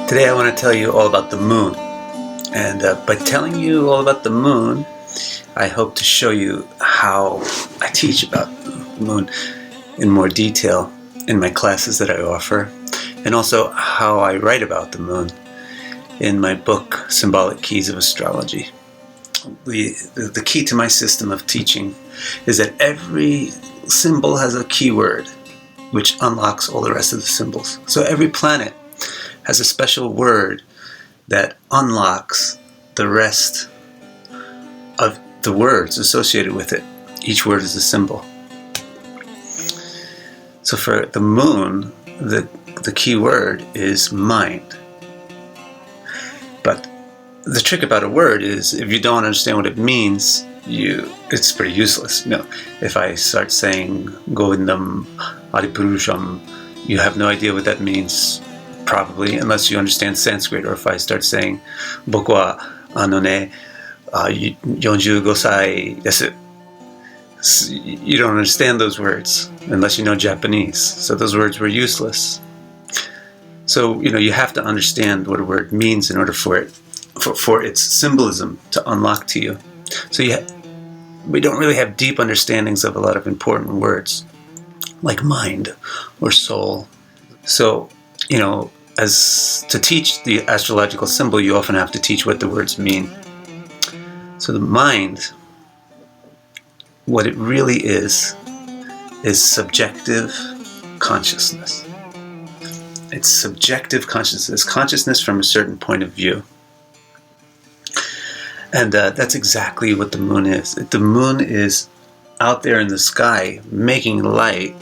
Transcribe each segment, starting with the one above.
Today I want to tell you all about the moon. And by telling you all about the moon, I hope to show you how I teach about the moon in more detail in my classes that I offer, and also how I write about the moon in my book, Symbolic Keys of Astrology. The key to my system of teaching is that every symbol has a keyword which unlocks all the rest of the symbols. So every planet has a special word that unlocks the rest of the words associated with it. Each word is a symbol. So for the moon, the key word is mind. But the trick about a word is if you don't understand what it means, it's pretty useless. If I start saying Govindam Adipurusham, you have no idea what that means, probably, unless you understand Sanskrit. Or if I start saying Boku wa anone 45 sai desu, you don't understand those words unless you know Japanese. So those words were useless. So you have to understand what a word means in order for its symbolism to unlock to you. So we don't really have deep understandings of a lot of important words like mind or soul. So as to teach the astrological symbol, you often have to teach what the words mean. So the mind, what it really is subjective consciousness. It's subjective consciousness, consciousness from a certain point of view. And that's exactly what the moon is. The moon is out there in the sky making light,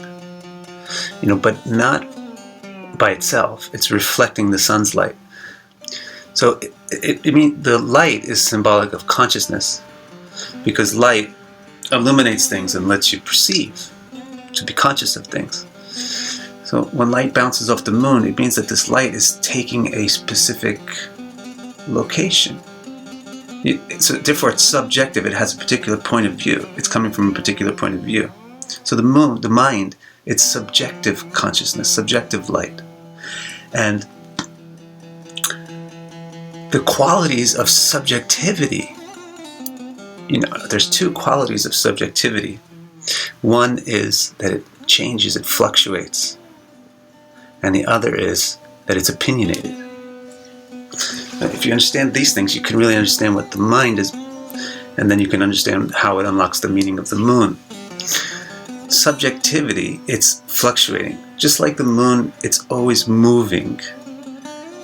but not by itself. It's reflecting the sun's light. So the light is symbolic of consciousness, because light illuminates things and lets you perceive, to be conscious of things. So when light bounces off the moon, it means that this light is taking a specific location. So therefore it's subjective. It has a particular point of view. It's coming from a particular point of view. So the moon, the mind, it's subjective consciousness, subjective light. And the qualities of subjectivity, there's two qualities of subjectivity. One is that it changes, it fluctuates. And the other is that it's opinionated. Now, if you understand these things, you can really understand what the mind is, and then you can understand how it unlocks the meaning of the moon. Subjectivity, it's fluctuating. Just like the moon, it's always moving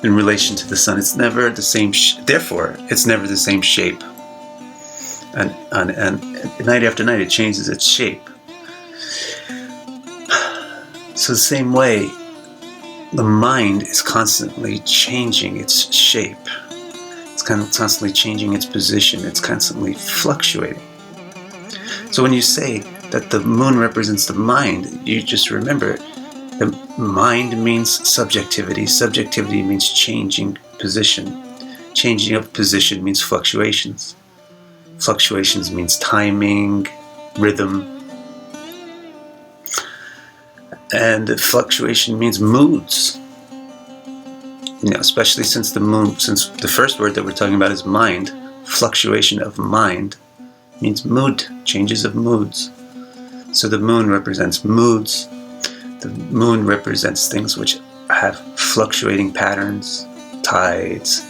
in relation to the sun. It's never the same, therefore, it's never the same shape. And night after night, it changes its shape. So the same way, the mind is constantly changing its shape. It's constantly changing its position. It's constantly fluctuating. So when you say that the moon represents the mind, you just remember the mind means subjectivity. Subjectivity means changing position. Changing of position means fluctuations. Fluctuations means timing, rhythm. And fluctuation means moods. Especially since the first word that we're talking about is mind, fluctuation of mind means mood, changes of moods. So the moon represents moods. The moon represents things which have fluctuating patterns, tides,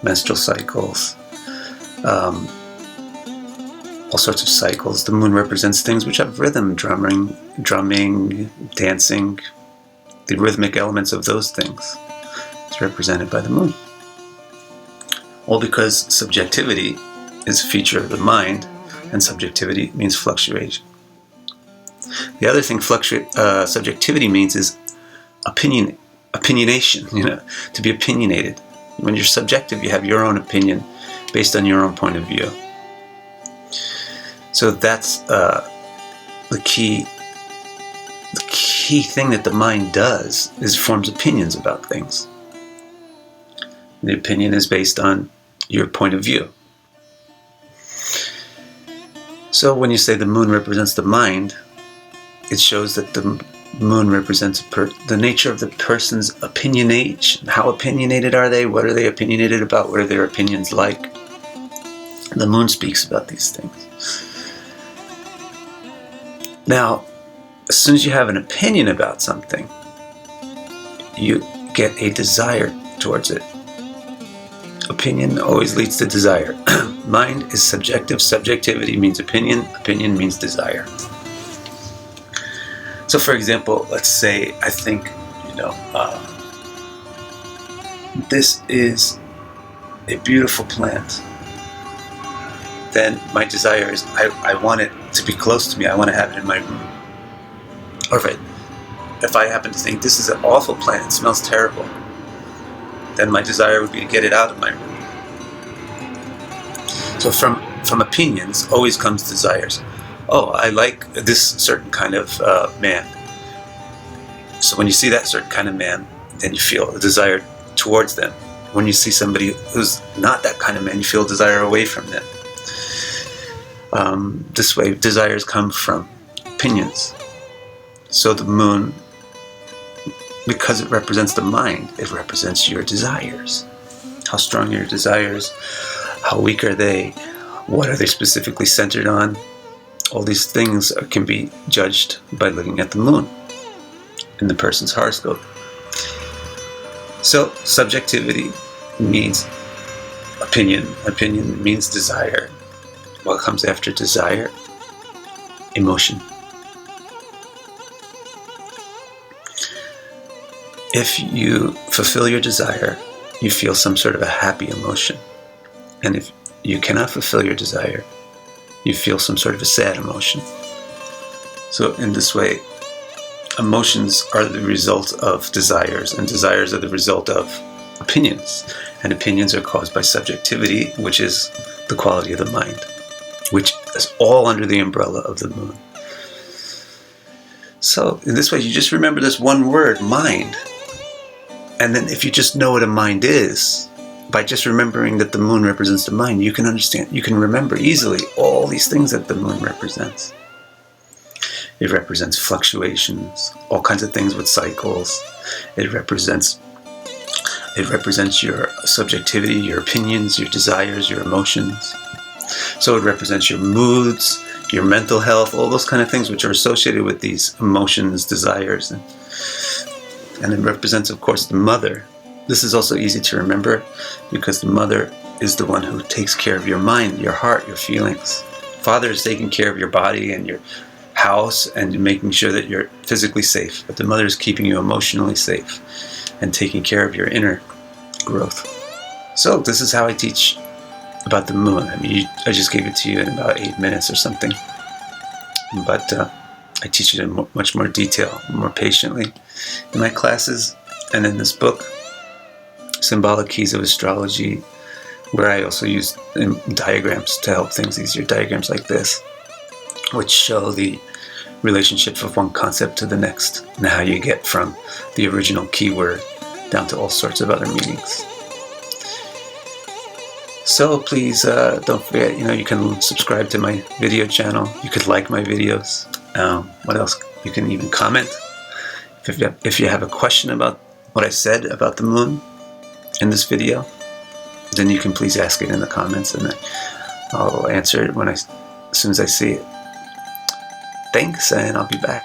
menstrual cycles, all sorts of cycles. The moon represents things which have rhythm, drumming, dancing. The rhythmic elements of those things is represented by the moon. All because subjectivity is a feature of the mind, and subjectivity means fluctuation. The other thing subjectivity means is opinionation, to be opinionated. When you're subjective, you have your own opinion based on your own point of view. So that's the key thing that the mind does is forms opinions about things. The opinion is based on your point of view. So when you say the moon represents the mind, it shows that Moon represents the nature of the person's opinionation. How opinionated are they? What are they opinionated about? What are their opinions like? The moon speaks about these things. Now, as soon as you have an opinion about something, you get a desire towards it. Opinion always leads to desire. Mind is subjective. Subjectivity means opinion. Opinion means desire. So, for example, let's say I think, this is a beautiful plant. Then my desire is I want it to be close to me. I want to have it in my room. Or if I happen to think this is an awful plant, it smells terrible, then my desire would be to get it out of my room. So from opinions always comes desires. Oh, I like this certain kind of man. So when you see that certain kind of man, then you feel a desire towards them. When you see somebody who's not that kind of man, you feel a desire away from them. This way, desires come from opinions. So the moon, because it represents the mind, it represents your desires. How strong are your desires? How weak are they? What are they specifically centered on? All these things can be judged by looking at the moon in the person's horoscope. So subjectivity means opinion. Opinion means desire. What comes after desire? Emotion. If you fulfill your desire, you feel some sort of a happy emotion. And if you cannot fulfill your desire, you feel some sort of a sad emotion. So in this way, emotions are the result of desires, and desires are the result of opinions. And opinions are caused by subjectivity, which is the quality of the mind, which is all under the umbrella of the moon. So in this way, you just remember this one word, mind. And then if you just know what a mind is, by just remembering that the moon represents the mind, you can understand, you can remember easily all these things that the moon represents. It represents fluctuations, all kinds of things with cycles. It represents your subjectivity, your opinions, your desires, your emotions. So it represents your moods, your mental health, all those kind of things which are associated with these emotions, desires. And it represents, of course, the mother. This is also easy to remember because the mother is the one who takes care of your mind, your heart, your feelings. Father is taking care of your body and your house and making sure that you're physically safe. But the mother is keeping you emotionally safe and taking care of your inner growth. So this is how I teach about the moon. I mean, I just gave it to you in about 8 minutes or something. But I teach it in much more detail, more patiently in my classes and in this book, Symbolic Keys of Astrology, where I also use diagrams to help things easier. Diagrams like this, which show the relationship of one concept to the next and how you get from the original keyword down to all sorts of other meanings. So please don't forget, you can subscribe to my video channel. You could like my videos. What else? You can even comment. If you have a question about what I said about the moon in this video, then you can please ask it in the comments, and I'll answer it as soon as I see it. Thanks, and I'll be back.